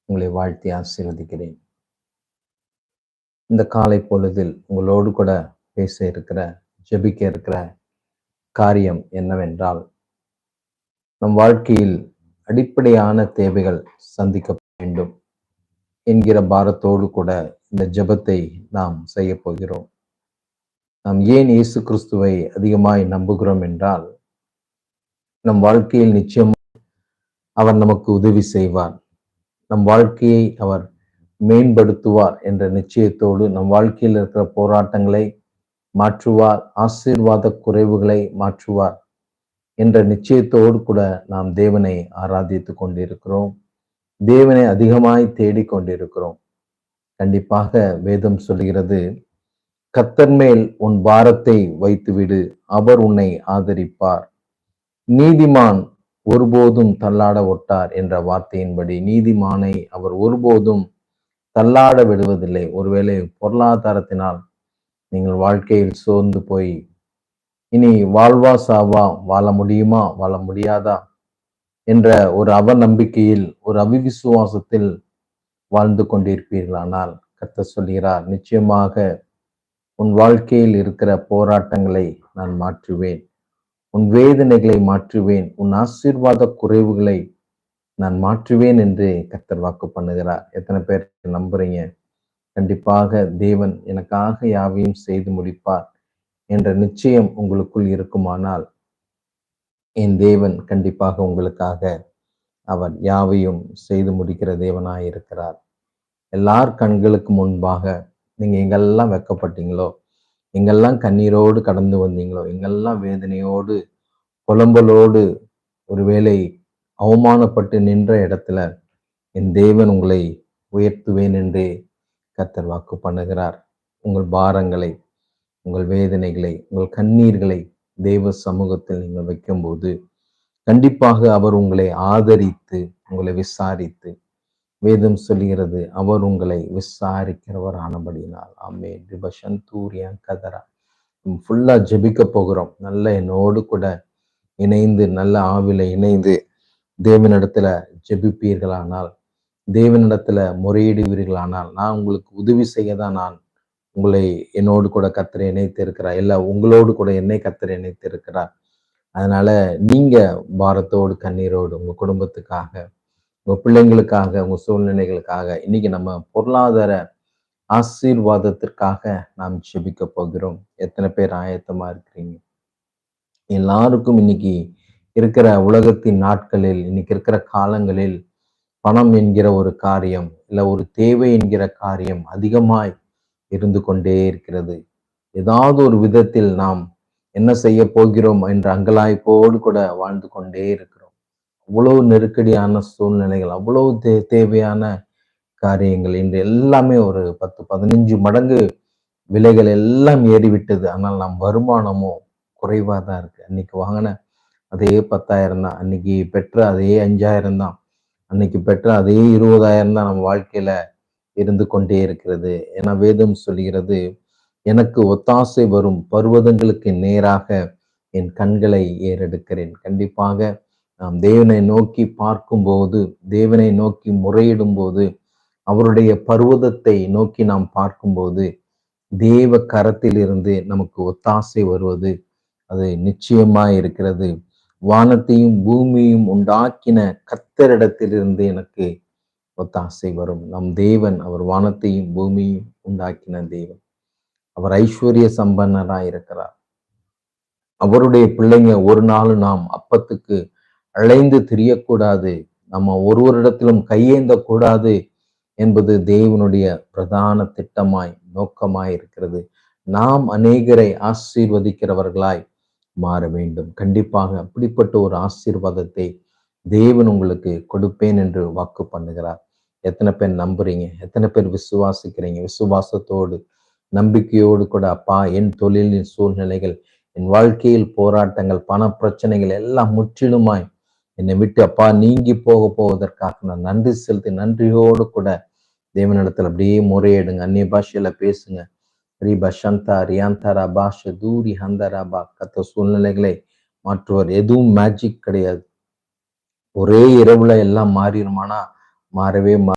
உங்களை வாழ்த்தி ஆசீர்வதிக்கிறேன். இந்த காலை பொழுதில் உங்களோடு கூட பேச இருக்கிற, ஜெபிக்க இருக்கிற காரியம் என்னவென்றால், நம் வாழ்க்கையில் அடிப்படையான தேவைகள் சந்திக்க வேண்டும் என்கிற பாரத்தோடு கூட இந்த ஜெபத்தை நாம் செய்ய போகிறோம். நாம் ஏன் இயேசு கிறிஸ்துவை அதிகமாய் நம்புகிறோம் என்றால், நம் வாழ்க்கையில் நிச்சயம் அவர் நமக்கு உதவி செய்வார். நம் வாழ்க்கையை அவர் மேம்படுத்துவார் என்ற நிச்சயத்தோடு நம் வாழ்க்கையில் இருக்கிற போராட்டங்களை மாற்றுவார், ஆசீர்வாத குறைவுகளை மாற்றுவார் என்ற நிச்சயத்தோடு கூட நாம் தேவனை ஆராதித்து கொண்டிருக்கிறோம். தேவனை அதிகமாய் தேடிக் கொண்டிருக்கிறோம். கண்டிப்பாக வேதம் சொல்கிறது, கர்த்தர் மேல் உன் பாரத்தை வைத்துவிடு, அவர் உன்னை ஆதரிப்பார். நீதிமான் ஒருபோதும் தள்ளாட ஒட்டார் என்ற வார்த்தையின்படி நீதிமானை அவர் ஒருபோதும் தள்ளாட விடுவதில்லை. ஒருவேளை பொருளாதாரத்தினால் நீங்கள் வாழ்க்கையில் சோர்ந்து போய் இனி வாழ்வா சாவா, வாழ முடியுமா வாழ முடியாதா என்ற ஒரு அவநம்பிக்கையில், ஒரு அவிவிசுவாசத்தில் வாழ்ந்து கொண்டிருப்பீர்களானால், கர்த்தர் சொல்கிறார், நிச்சயமாக உன் வாழ்க்கையில் இருக்கிற போராட்டங்களை நான் மாற்றுவேன், உன் வேதனைகளை மாற்றுவேன், உன் ஆசீர்வாத குறைவுகளை நான் மாற்றுவேன் என்று கர்த்தர் வாக்கு பண்ணுகிறார். எத்தனை பேர் நம்புறீங்க? கண்டிப்பாக தேவன் எனக்காக யாவையும் செய்து முடிப்பார் என்ற நிச்சயம் உங்களுக்குள் இருக்குமானால், என் தேவன் கண்டிப்பாக உங்களுக்காக அவர் யாவையும் செய்து முடிக்கிற தேவனாய் இருக்கிறார். எல்லார் கண்களுக்கு முன்பாக நீங்க எங்கெல்லாம் வெட்கப்பட்டீங்களோ, எங்கெல்லாம் கண்ணீரோடு கடந்து வந்தீங்களோ, எங்கெல்லாம் வேதனையோடு புலம்பலோடு ஒருவேளை அவமானப்பட்டு நின்ற இடத்துல என் தேவன் உங்களை உயர்த்துவேன் என்று கர்த்தர் வாக்கு பண்ணுகிறார். உங்கள் பாரங்களை, உங்கள் வேதனைகளை, உங்கள் கண்ணீர்களை தேவ சமூகத்தில் நீங்கள் வைக்கும்போது கண்டிப்பாக அவர் உங்களை ஆதரித்து, உங்களை விசாரித்து, வேதம் சொல்கிறது, அவர் உங்களை விசாரிக்கிறவர் ஆனபடினால். ஆமென். ரிபஷந்தூரியான் கதரா. ஃபுல்லா ஜெபிக்க போகிறோம். நல்ல என்னோடு கூட இணைந்து, நல்ல ஆவில இணைந்து தேவனிடத்துல ஜெபிப்பீர்களானால், தேவனிடத்துல முறையிடுவீர்களானால், நான் உங்களுக்கு உதவி செய்ய தான் நான் உங்களை என்னோடு கூட கர்த்தர் இணைத்து இருக்கிறார். இல்ல உங்களோடு கூட என்னை கர்த்தர் இணைத்து இருக்கிறார். அதனால நீங்க பாரத்தோடு, கண்ணீரோடு உங்க குடும்பத்துக்காக, உங்க பிள்ளைங்களுக்காக, உங்க சூழ்நிலைகளுக்காக, இன்னைக்கு நம்ம பொருளாதார ஆசீர்வாதத்திற்காக நாம் ஜெபிக்க போகிறோம். எத்தனை பேர் ஆயத்தமா இருக்கிறீங்க? எல்லாருக்கும் இன்னைக்கு இருக்கிற உலகத்தின் நாட்களில், இன்னைக்கு இருக்கிற காலங்களில் பணம் என்கிற ஒரு காரியம், இல்ல ஒரு தேவை என்கிற காரியம் அதிகமாய் இருந்து கொண்டே இருக்கிறது. ஏதாவது ஒரு விதத்தில் நாம் என்ன செய்ய போகிறோம் என்ற அங்கலாய்ப்போடு கூட வாழ்ந்து கொண்டே இருக்கிறோம். அவ்வளவு நெருக்கடியான சூழ்நிலைகள், அவ்வளவு தேவையான காரியங்கள், இன்று எல்லாமே ஒரு 10-15 மடங்கு விலைகள் எல்லாம் ஏறிவிட்டது. ஆனால் நம் வருமானமோ குறைவா தான் இருக்கு. அன்னைக்கு வாங்கின அதே 10,000 தான், அன்னைக்கு பெற்ற அதே 5,000 தான், அன்னைக்கு பெற்ற அதே 20,000 தான் நம்ம வாழ்க்கையில இருந்து கொண்டே இருக்கிறது. ஏன்னா வேதம் சொல்கிறது, எனக்கு ஒத்தாசை வரும் பர்வதங்களுக்கு நேராக என் கண்களை ஏறெடுக்கிறேன். கண்டிப்பாக நாம் தேவனை நோக்கி பார்க்கும்போது, தேவனை நோக்கி முறையிடும் போது, அவருடைய பர்வதத்தை நோக்கி நாம் பார்க்கும்போது, தேவ கரத்திலிருந்து நமக்கு ஒத்தாசை வருவது அது நிச்சயமாய் இருக்கிறது. வானத்தையும் பூமியையும் உண்டாக்கின கர்த்தரிடத்திலிருந்து எனக்கு ஒத்தாசை வரும். நம் தேவன் அவர் வானத்தையும் பூமியையும் உண்டாக்கின தேவன். அவர் ஐஸ்வர்ய சம்பன்னராய் இருக்கிறார். அவருடைய பிள்ளைங்க ஒரு நாள் நாம் அப்பத்துக்கு அலைந்து திரியக்கூடாது, நம்ம ஒருவரிடத்திலும் கையேந்த கூடாது என்பது தேவனுடைய பிரதான திட்டமாய், நோக்கமாய் இருக்கிறது. நாம் அநேகரை ஆசீர்வதிக்கிறவர்களாய் மாற வேண்டும். கண்டிப்பாக அப்படிப்பட்ட ஒரு ஆசீர்வாதத்தை தேவன் உங்களுக்கு கொடுப்பேன் என்று வாக்கு பண்ணுகிறார். எத்தனை பேர் நம்புறீங்க? எத்தனை பேர் விசுவாசிக்கிறீங்க? விசுவாசத்தோடு, நம்பிக்கையோடு கூட, அப்பா என் தொழிலின் சூழ்நிலைகள், என் வாழ்க்கையில் போராட்டங்கள், பண பிரச்சனைகள் எல்லாம் முற்றிலுமாய் என்னை விட்டு அப்பா நீங்கி போவதற்காக நான் நன்றி செலுத்தி நன்றியோடு கூட தேவனிடத்தில் அப்படியே முறையிடுங்க. அந்நிய பாஷையில பேசுங்க. ரீபா சந்தா ரியாந்தரா பாஷ தூரி ஹந்தராபா. கத்த சூழ்நிலைகளை மாற்றுவார். எதுவும் மேஜிக் கிடையாது. ஒரே இரவுல எல்லாம் மாறிடுமானா மாறவே